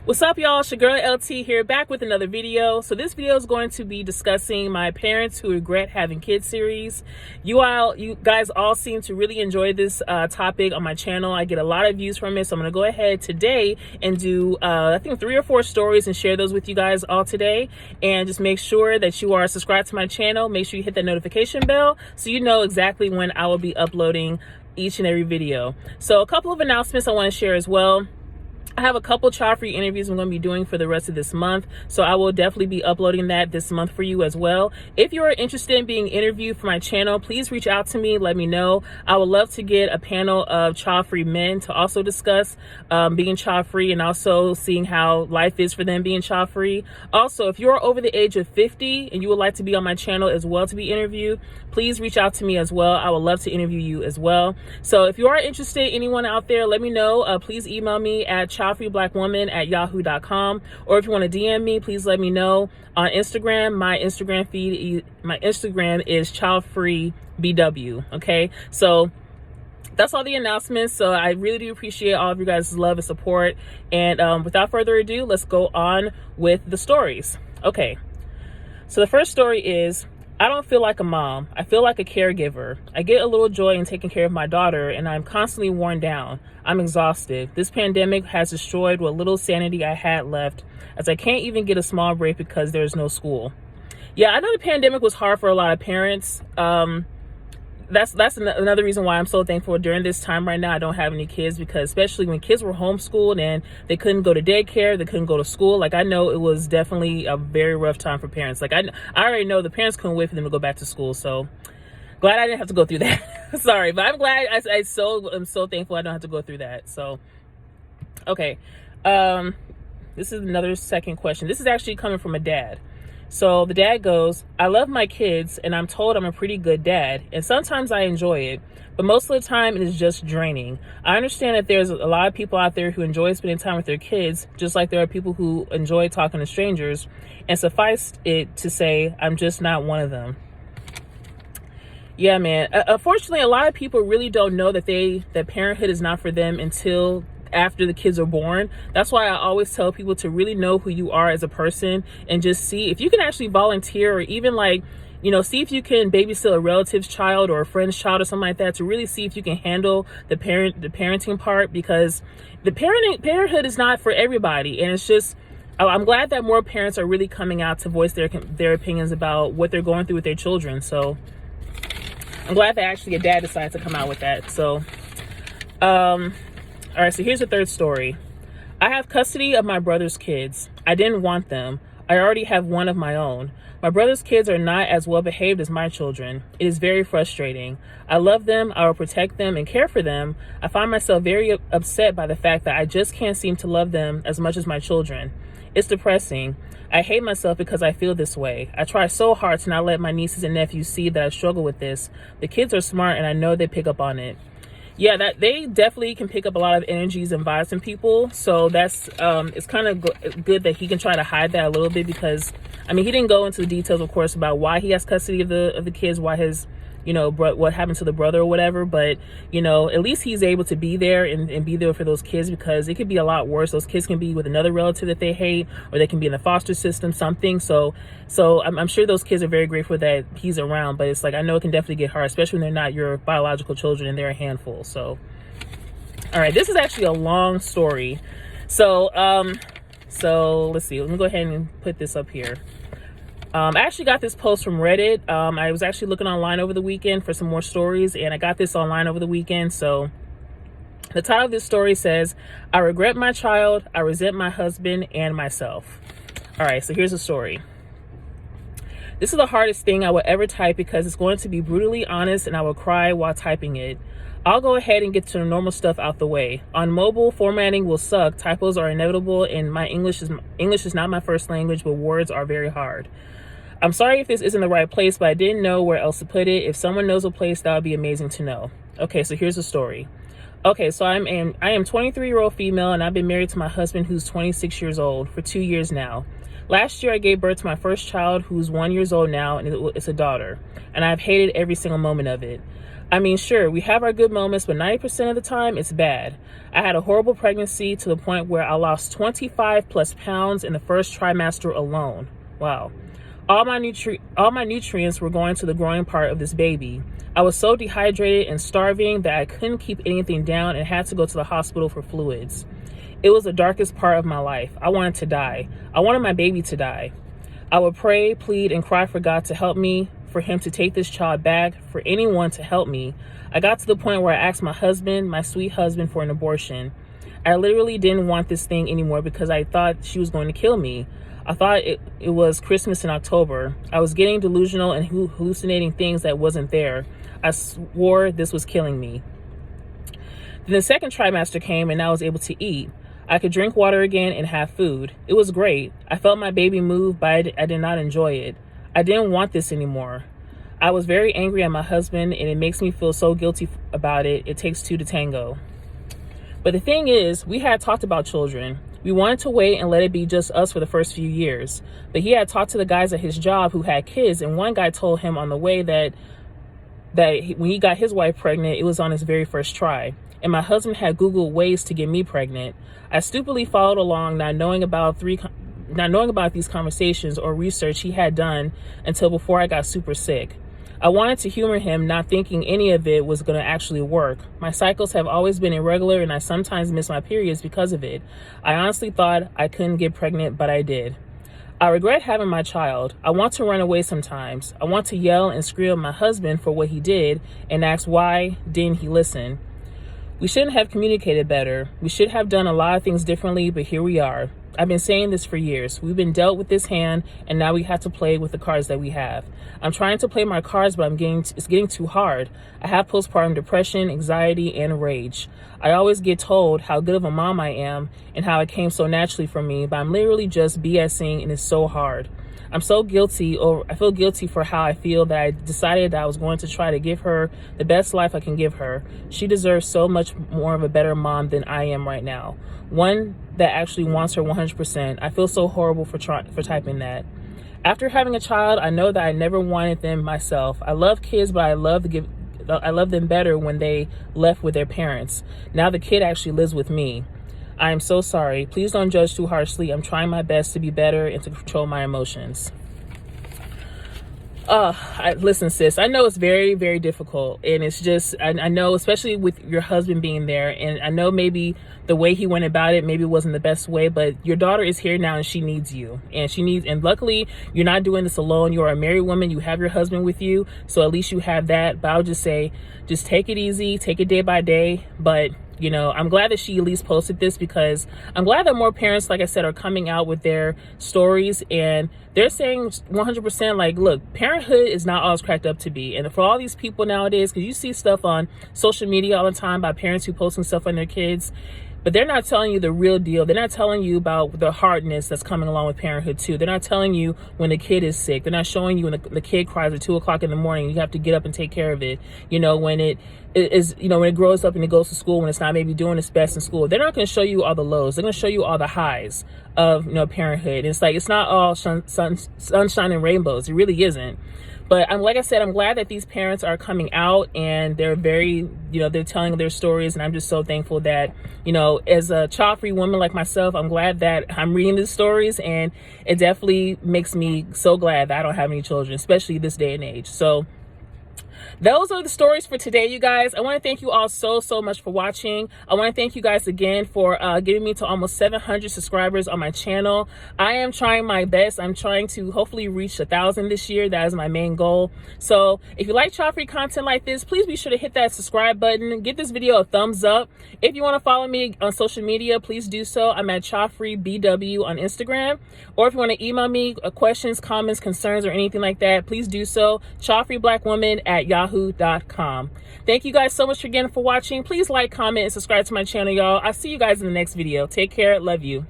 What's up, y'all? It's your girl LT here, back with another video. So this video is going to be discussing my parents who regret having kids series. You guys all seem to really enjoy this topic on my channel. I get a lot of views from it, so I'm going to go ahead today and do I think 3 or 4 stories and share those with you guys all today. And just make sure that you are subscribed to my channel. Make sure you hit that notification bell so you know exactly when I will be uploading each and every video. So a couple of announcements I want to share as well. I have a couple child-free interviews I'm going to be doing for the rest of this month, so I will definitely be uploading that this month for you as well. If you're interested in being interviewed for my channel, please reach out to me. Let me know. I would love to get a panel of child-free men to also discuss being child-free and also seeing how life is for them being child-free. Also, if you're over the age of 50 and you would like to be on my channel as well to be interviewed, please reach out to me as well. I would love to interview you as well. So if you are interested, anyone out there, let me know. Please email me at childfreeblackwoman@yahoo.com, or if you want to DM me, please let me know on Instagram. My Instagram is childfreebw. Okay, so that's all the announcements. So I really do appreciate all of you guys' love and support, and without further ado, let's go on with the stories. Okay, so the first story is, I don't feel like a mom. I feel like a caregiver. I get a little joy in taking care of my daughter, and I'm constantly worn down. I'm exhausted. This pandemic has destroyed what little sanity I had left, as I can't even get a small break because there's no school. Yeah, I know the pandemic was hard for a lot of parents. That's another reason why I'm so thankful during this time right now I don't have any kids, because especially when kids were homeschooled and they couldn't go to daycare, they couldn't go to school. Like, I know it was definitely a very rough time for parents. Like, I already know the parents couldn't wait for them to go back to school. So glad I didn't have to go through that. Sorry, but I'm glad. I'm so thankful I don't have to go through that. So, okay. This is another second question. This is actually coming from a dad. So the dad goes, I love my kids and I'm told I'm a pretty good dad, and sometimes I enjoy it, but most of the time it is just draining. I understand that there's a lot of people out there who enjoy spending time with their kids, just like there are people who enjoy talking to strangers, and suffice it to say, I'm just not one of them. Yeah, man. Unfortunately, a lot of people really don't know that parenthood is not for them until after the kids are born. That's why I always tell people to really know who you are as a person, and just see if you can actually volunteer, or even see if you can babysit a relative's child or a friend's child or something like that, to really see if you can handle the parenting part, because the parenthood is not for everybody. And it's just, I'm glad that more parents are really coming out to voice their opinions about what they're going through with their children. So I'm glad that actually a dad decided to come out with that. So all right, so here's the third story. I have custody of my brother's kids. I didn't want them. I already have one of my own. My brother's kids are not as well behaved as my children. It is very frustrating. I love them. I will protect them and care for them. I find myself very upset by the fact that I just can't seem to love them as much as my children. It's depressing. I hate myself because I feel this way. I try so hard to not let my nieces and nephews see that I struggle with this. The kids are smart and I know they pick up on it. Yeah, that they definitely can pick up a lot of energies and vibes from people. So that's it's kind of good that he can try to hide that a little bit, because I mean, he didn't go into the details, of course, about why he has custody of the kids, why his what happened to the brother or whatever, but at least he's able to be there and be there for those kids, because it could be a lot worse. Those kids can be with another relative that they hate, or they can be in the foster system, something. So I'm sure those kids are very grateful that he's around, but it's like, I know it can definitely get hard, especially when they're not your biological children and they're a handful. So all right, this is actually a long story. So let's see, let me go ahead and put this up here. I actually got this post from Reddit. I was actually looking online over the weekend for some more stories, and I got this online over the weekend. So the title of this story says, I regret my child, I resent my husband and myself. All right, so here's the story. This is the hardest thing I will ever type, because it's going to be brutally honest and I will cry while typing it. I'll go ahead and get to the normal stuff out the way. On mobile, formatting will suck, typos are inevitable, and my English is not my first language, but words are very hard. I'm sorry if this isn't the right place, but I didn't know where else to put it. If someone knows a place, that would be amazing to know. Okay, so here's the story. Okay, so I am 23-year-old female, and I've been married to my husband, who's 26 years old, for 2 years now. Last year, I gave birth to my first child, who's 1 year old now, and it's a daughter. And I've hated every single moment of it. I mean, sure, we have our good moments, but 90% of the time, it's bad. I had a horrible pregnancy to the point where I lost 25 plus pounds in the first trimester alone. Wow. All my nutrients were going to the growing part of this baby. I was so dehydrated and starving that I couldn't keep anything down and had to go to the hospital for fluids. It was the darkest part of my life. I wanted to die. I wanted my baby to die. I would pray, plead, and cry for God to help me, for him to take this child back, for anyone to help me. I got to the point where I asked my husband, my sweet husband, for an abortion. I literally didn't want this thing anymore because I thought she was going to kill me. I thought it was Christmas in October. I was getting delusional and hallucinating things that wasn't there. I swore this was killing me. Then the second trimester came and I was able to eat. I could drink water again and have food. It was great. I felt my baby move, but I did not enjoy it. I didn't want this anymore. I was very angry at my husband, and it makes me feel so guilty about it. It takes two to tango. But the thing is, we had talked about children. We wanted to wait and let it be just us for the first few years. But he had talked to the guys at his job who had kids, and one guy told him on the way that when he got his wife pregnant, it was on his very first try. And my husband had Googled ways to get me pregnant. I stupidly followed along, not knowing about these conversations or research he had done until before I got super sick. I wanted to humor him, not thinking any of it was going to actually work. My cycles have always been irregular and I sometimes miss my periods because of it. I honestly thought I couldn't get pregnant, but I did. I regret having my child. I want to run away sometimes. I want to yell and scream at my husband for what he did and ask why didn't he listen. We shouldn't have communicated better. We should have done a lot of things differently, but here we are. I've been saying this for years. We've been dealt with this hand, and now we have to play with the cards that we have. I'm trying to play my cards, but it's getting too hard. I have postpartum depression, anxiety, and rage. I always get told how good of a mom I am and how it came so naturally for me, but I'm literally just BSing, and it's so hard. I'm so guilty, or I feel guilty for how I feel that I decided that I was going to try to give her the best life I can give her. She deserves so much more of a better mom than I am right now. One that actually wants her 100%. I feel so horrible for typing that. After having a child, I know that I never wanted them myself. I love kids, but I love them better when they left with their parents. Now the kid actually lives with me. I am so sorry. Please don't judge too harshly. I'm trying my best to be better and to control my emotions. Listen, sis, I know it's very, very difficult. And it's just, I know, especially with your husband being there, and I know maybe the way he went about it maybe wasn't the best way, but your daughter is here now and she needs you. And luckily, you're not doing this alone. You're a married woman. You have your husband with you. So at least you have that. But I would just say, just take it easy, take it day by day. But I'm glad that she at least posted this, because I'm glad that more parents, like I said, are coming out with their stories and they're saying 100% like, look, parenthood is not all it's cracked up to be. And for all these people nowadays, because you see stuff on social media all the time by parents who posting stuff on their kids, but they're not telling you the real deal. They're not telling you about the hardness that's coming along with parenthood too. They're not telling you when the kid is sick. They're not showing you when the kid cries at 2:00 in the morning. You have to get up and take care of it. When it grows up and it goes to school, when it's not maybe doing its best in school. They're not going to show you all the lows. They're going to show you all the highs of parenthood. It's like, it's not all sunshine and rainbows. It really isn't. But like I said, I'm glad that these parents are coming out and they're very, they're telling their stories. And I'm just so thankful that, as a child-free woman like myself, I'm glad that I'm reading these stories, and it definitely makes me so glad that I don't have any children, especially this day and age. So those are the stories for today, you guys. I want to thank you all so much for watching. I want to thank you guys again for getting me to almost 700 subscribers on my channel. I am trying my best. I'm trying to hopefully reach 1,000 this year. That is my main goal. So if you like child-free content like this, please be sure to hit that subscribe button. Give this video a thumbs up. If you want to follow me on social media, please do so. I'm at childfreebw on Instagram. Or if you want to email me questions, comments, concerns, or anything like that, please do so. childfreeblackwoman@yahoo.com. Thank you guys so much again for watching. Please like, comment, and subscribe to my channel, y'all. I'll see you guys in the next video. Take care. Love you.